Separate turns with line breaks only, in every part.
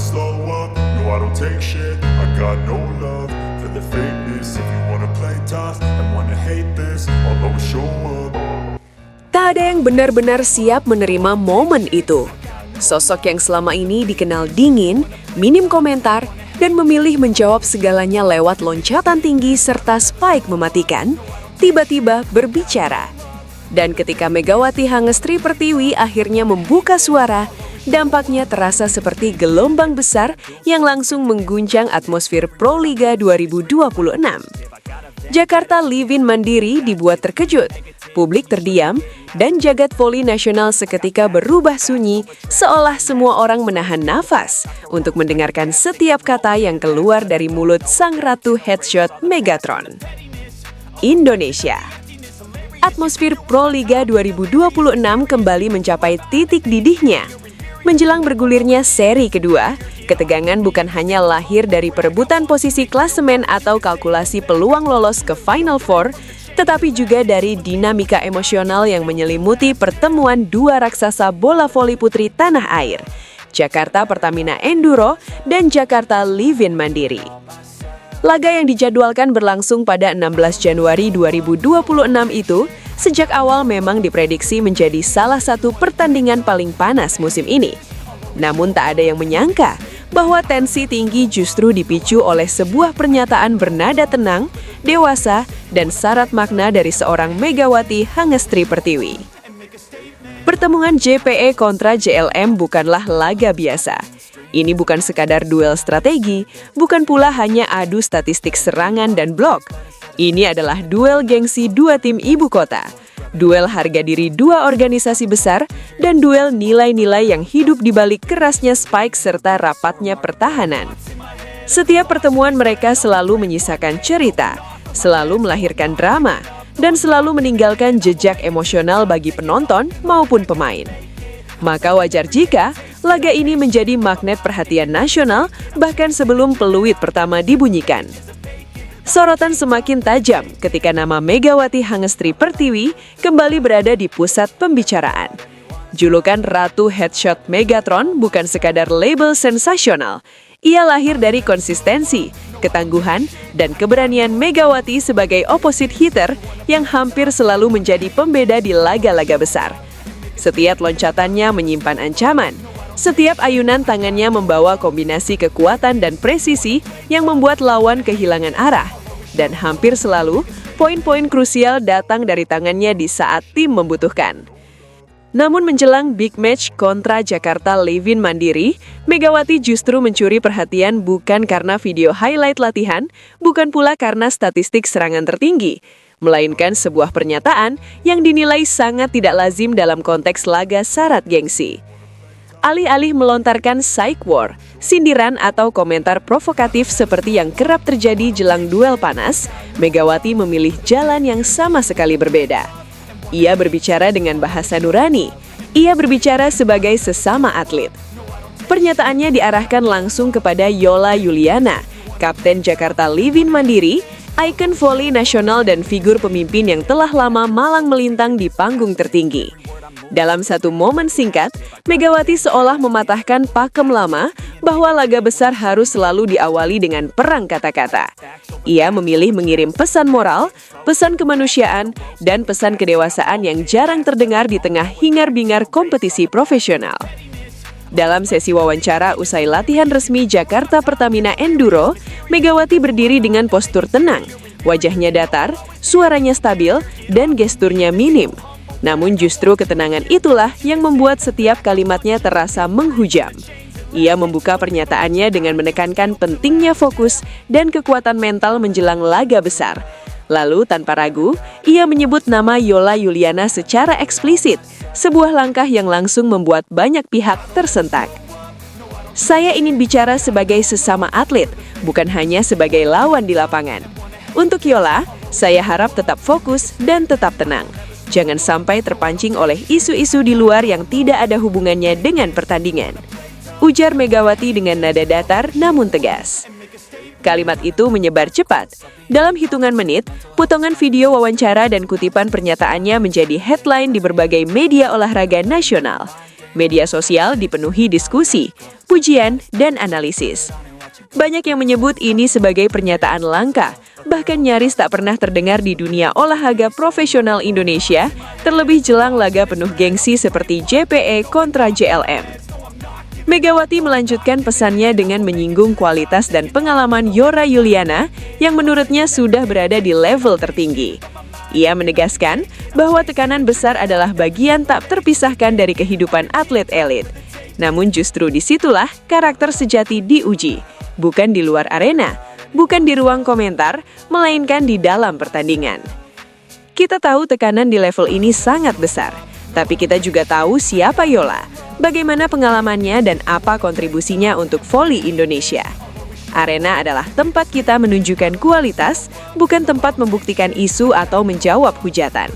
slow up. No, I don't take shit. I got no love for the fakeness. If you wanna play tough and wanna hate this, I'll always show up.
Tak ada yang benar-benar siap menerima momen itu. Sosok yang selama ini dikenal dingin, minim komentar, dan memilih menjawab segalanya lewat loncatan tinggi serta spike mematikan, tiba-tiba berbicara. Dan ketika Megawati Hangestri Pertiwi akhirnya membuka suara, dampaknya terasa seperti gelombang besar yang langsung mengguncang atmosfer Proliga 2026. Jakarta Livin Mandiri dibuat terkejut, publik terdiam, dan jagat voli nasional seketika berubah sunyi, seolah semua orang menahan nafas untuk mendengarkan setiap kata yang keluar dari mulut sang ratu headshot Megatron. Indonesia. Atmosfer Proliga 2026 kembali mencapai titik didihnya. Menjelang bergulirnya seri kedua, ketegangan bukan hanya lahir dari perebutan posisi klasemen atau kalkulasi peluang lolos ke Final Four, tetapi juga dari dinamika emosional yang menyelimuti pertemuan dua raksasa bola voli putri tanah air, Jakarta Pertamina Enduro dan Jakarta Livin Mandiri. Laga yang dijadwalkan berlangsung pada 16 Januari 2026 itu sejak awal memang diprediksi menjadi salah satu pertandingan paling panas musim ini. Namun tak ada yang menyangka bahwa tensi tinggi justru dipicu oleh sebuah pernyataan bernada tenang, dewasa, dan syarat makna dari seorang Megawati Hangestri Pertiwi. Pertemuan JPE kontra JLM bukanlah laga biasa. Ini bukan sekadar duel strategi, bukan pula hanya adu statistik serangan dan blok. Ini adalah duel gengsi dua tim ibu kota, duel harga diri dua organisasi besar, dan duel nilai-nilai yang hidup di balik kerasnya spike serta rapatnya pertahanan. Setiap pertemuan mereka selalu menyisakan cerita, selalu melahirkan drama, dan selalu meninggalkan jejak emosional bagi penonton maupun pemain. Maka wajar jika laga ini menjadi magnet perhatian nasional bahkan sebelum peluit pertama dibunyikan. Sorotan semakin tajam ketika nama Megawati Hangestri Pertiwi kembali berada di pusat pembicaraan. Julukan Ratu Headshot Megatron bukan sekadar label sensasional. Ia lahir dari konsistensi, ketangguhan, dan keberanian Megawati sebagai opposite hitter yang hampir selalu menjadi pembeda di laga-laga besar. Setiap loncatannya menyimpan ancaman. Setiap ayunan tangannya membawa kombinasi kekuatan dan presisi yang membuat lawan kehilangan arah. Dan hampir selalu, poin-poin krusial datang dari tangannya di saat tim membutuhkan. Namun menjelang big match kontra Jakarta Livin Mandiri, Megawati justru mencuri perhatian bukan karena video highlight latihan, bukan pula karena statistik serangan tertinggi, melainkan sebuah pernyataan yang dinilai sangat tidak lazim dalam konteks laga syarat gengsi. Alih-alih melontarkan psych war, sindiran atau komentar provokatif seperti yang kerap terjadi jelang duel panas, Megawati memilih jalan yang sama sekali berbeda. Ia berbicara dengan bahasa nurani. Ia berbicara sebagai sesama atlet. Pernyataannya diarahkan langsung kepada Yola Yuliana, Kapten Jakarta Livin Mandiri, ikon voli nasional dan figur pemimpin yang telah lama malang melintang di panggung tertinggi. Dalam satu momen singkat, Megawati seolah mematahkan pakem lama bahwa laga besar harus selalu diawali dengan perang kata-kata. Ia memilih mengirim pesan moral, pesan kemanusiaan, dan pesan kedewasaan yang jarang terdengar di tengah hingar-bingar kompetisi profesional. Dalam sesi wawancara usai latihan resmi Jakarta Pertamina Enduro, Megawati berdiri dengan postur tenang, wajahnya datar, suaranya stabil, dan gesturnya minim. Namun justru ketenangan itulah yang membuat setiap kalimatnya terasa menghujam. Ia membuka pernyataannya dengan menekankan pentingnya fokus dan kekuatan mental menjelang laga besar. Lalu tanpa ragu, ia menyebut nama Yola Yuliana secara eksplisit, sebuah langkah yang langsung membuat banyak pihak tersentak. Saya ingin bicara sebagai sesama atlet, bukan hanya sebagai lawan di lapangan. Untuk Yola, saya harap tetap fokus dan tetap tenang. Jangan sampai terpancing oleh isu-isu di luar yang tidak ada hubungannya dengan pertandingan. Ujar Megawati dengan nada datar namun tegas. Kalimat itu menyebar cepat. Dalam hitungan menit, potongan video wawancara dan kutipan pernyataannya menjadi headline di berbagai media olahraga nasional. Media sosial dipenuhi diskusi, pujian, dan analisis. Banyak yang menyebut ini sebagai pernyataan langka, bahkan nyaris tak pernah terdengar di dunia olahraga profesional Indonesia, terlebih jelang laga penuh gengsi seperti JPE kontra JLM. Megawati melanjutkan pesannya dengan menyinggung kualitas dan pengalaman Yora Yuliana yang menurutnya sudah berada di level tertinggi. Ia menegaskan bahwa tekanan besar adalah bagian tak terpisahkan dari kehidupan atlet elit. Namun justru disitulah karakter sejati diuji, bukan di luar arena, bukan di ruang komentar, melainkan di dalam pertandingan. Kita tahu tekanan di level ini sangat besar, tapi kita juga tahu siapa Yola, bagaimana pengalamannya dan apa kontribusinya untuk voli Indonesia. Arena adalah tempat kita menunjukkan kualitas, bukan tempat membuktikan isu atau menjawab hujatan.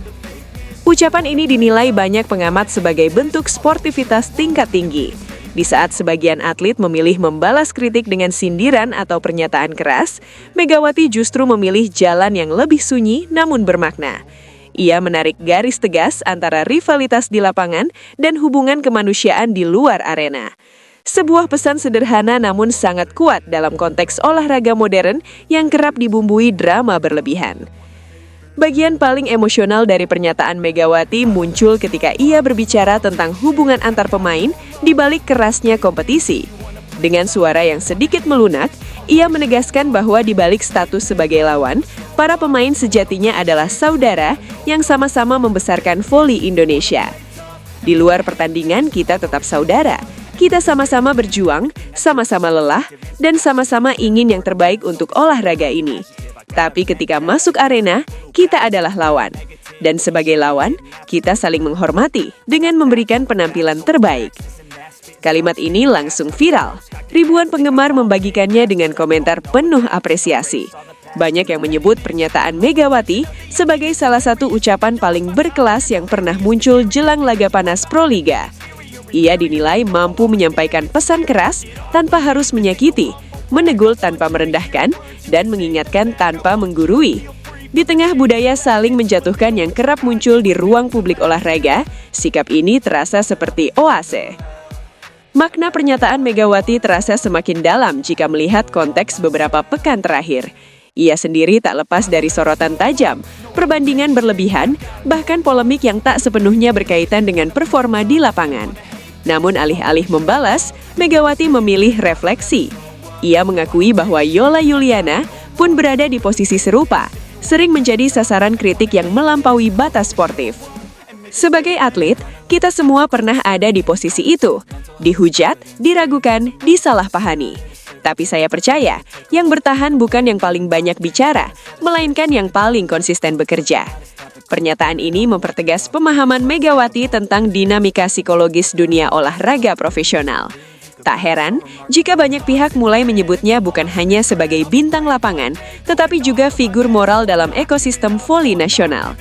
Ucapan ini dinilai banyak pengamat sebagai bentuk sportivitas tingkat tinggi. Di saat sebagian atlet memilih membalas kritik dengan sindiran atau pernyataan keras, Megawati justru memilih jalan yang lebih sunyi namun bermakna. Ia menarik garis tegas antara rivalitas di lapangan dan hubungan kemanusiaan di luar arena. Sebuah pesan sederhana namun sangat kuat dalam konteks olahraga modern yang kerap dibumbui drama berlebihan. Bagian paling emosional dari pernyataan Megawati muncul ketika ia berbicara tentang hubungan antar pemain di balik kerasnya kompetisi. Dengan suara yang sedikit melunak, ia menegaskan bahwa di balik status sebagai lawan, para pemain sejatinya adalah saudara yang sama-sama membesarkan voli Indonesia. Di luar pertandingan, kita tetap saudara. Kita sama-sama berjuang, sama-sama lelah, dan sama-sama ingin yang terbaik untuk olahraga ini. Tapi ketika masuk arena, kita adalah lawan. Dan sebagai lawan, kita saling menghormati dengan memberikan penampilan terbaik. Kalimat ini langsung viral. Ribuan penggemar membagikannya dengan komentar penuh apresiasi. Banyak yang menyebut pernyataan Megawati sebagai salah satu ucapan paling berkelas yang pernah muncul jelang laga panas Proliga. Ia dinilai mampu menyampaikan pesan keras tanpa harus menyakiti, menegur tanpa merendahkan, dan mengingatkan tanpa menggurui. Di tengah budaya saling menjatuhkan yang kerap muncul di ruang publik olahraga, sikap ini terasa seperti oase. Makna pernyataan Megawati terasa semakin dalam jika melihat konteks beberapa pekan terakhir. Ia sendiri tak lepas dari sorotan tajam, perbandingan berlebihan, bahkan polemik yang tak sepenuhnya berkaitan dengan performa di lapangan. Namun alih-alih membalas, Megawati memilih refleksi. Ia mengakui bahwa Yola Yuliana pun berada di posisi serupa, sering menjadi sasaran kritik yang melampaui batas sportif. Sebagai atlet, kita semua pernah ada di posisi itu, dihujat, diragukan, disalahpahami. Tapi saya percaya, yang bertahan bukan yang paling banyak bicara, melainkan yang paling konsisten bekerja. Pernyataan ini mempertegas pemahaman Megawati tentang dinamika psikologis dunia olahraga profesional. Tak heran jika banyak pihak mulai menyebutnya bukan hanya sebagai bintang lapangan, tetapi juga figur moral dalam ekosistem voli nasional.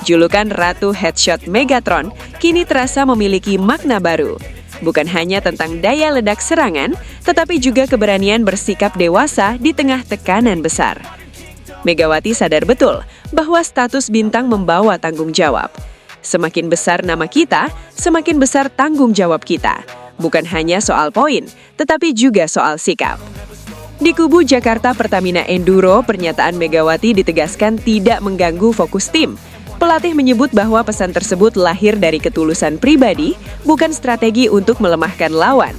Julukan Ratu Headshot Megatron kini terasa memiliki makna baru. Bukan hanya tentang daya ledak serangan, tetapi juga keberanian bersikap dewasa di tengah tekanan besar. Megawati sadar betul bahwa status bintang membawa tanggung jawab. Semakin besar nama kita, semakin besar tanggung jawab kita. Bukan hanya soal poin, tetapi juga soal sikap. Di kubu Jakarta Pertamina Enduro, pernyataan Megawati ditegaskan tidak mengganggu fokus tim. Pelatih menyebut bahwa pesan tersebut lahir dari ketulusan pribadi, bukan strategi untuk melemahkan lawan.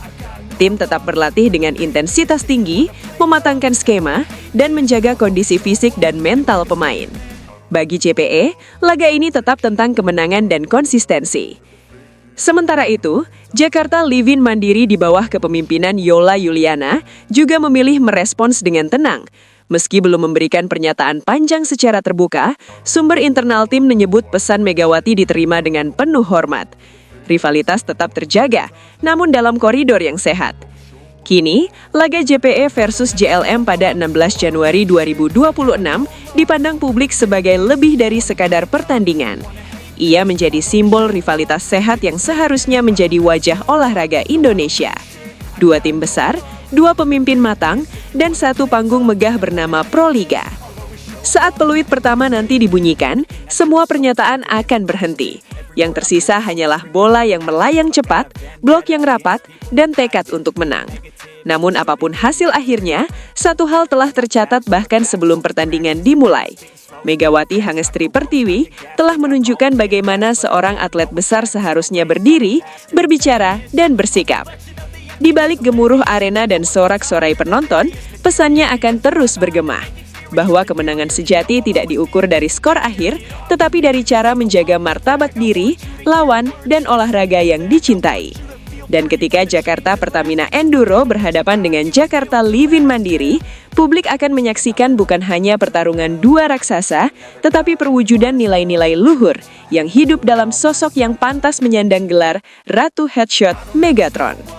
Tim tetap berlatih dengan intensitas tinggi, mematangkan skema, dan menjaga kondisi fisik dan mental pemain. Bagi JPE, laga ini tetap tentang kemenangan dan konsistensi. Sementara itu, Jakarta Livin Mandiri di bawah kepemimpinan Yola Yuliana juga memilih merespons dengan tenang. Meski belum memberikan pernyataan panjang secara terbuka, sumber internal tim menyebut pesan Megawati diterima dengan penuh hormat. Rivalitas tetap terjaga, namun dalam koridor yang sehat. Kini, laga JPE versus JLM pada 16 Januari 2026 dipandang publik sebagai lebih dari sekadar pertandingan. Ia menjadi simbol rivalitas sehat yang seharusnya menjadi wajah olahraga Indonesia. Dua tim besar, dua pemimpin matang, dan satu panggung megah bernama Proliga. Saat peluit pertama nanti dibunyikan, semua pernyataan akan berhenti. Yang tersisa hanyalah bola yang melayang cepat, blok yang rapat, dan tekad untuk menang. Namun apapun hasil akhirnya, satu hal telah tercatat bahkan sebelum pertandingan dimulai. Megawati Hangestri Pertiwi telah menunjukkan bagaimana seorang atlet besar seharusnya berdiri, berbicara, dan bersikap. Di balik gemuruh arena dan sorak-sorai penonton, pesannya akan terus bergema. Bahwa kemenangan sejati tidak diukur dari skor akhir, tetapi dari cara menjaga martabat diri, lawan, dan olahraga yang dicintai. Dan ketika Jakarta Pertamina Enduro berhadapan dengan Jakarta Livin Mandiri, publik akan menyaksikan bukan hanya pertarungan dua raksasa, tetapi perwujudan nilai-nilai luhur yang hidup dalam sosok yang pantas menyandang gelar Ratu Headshot Megatron.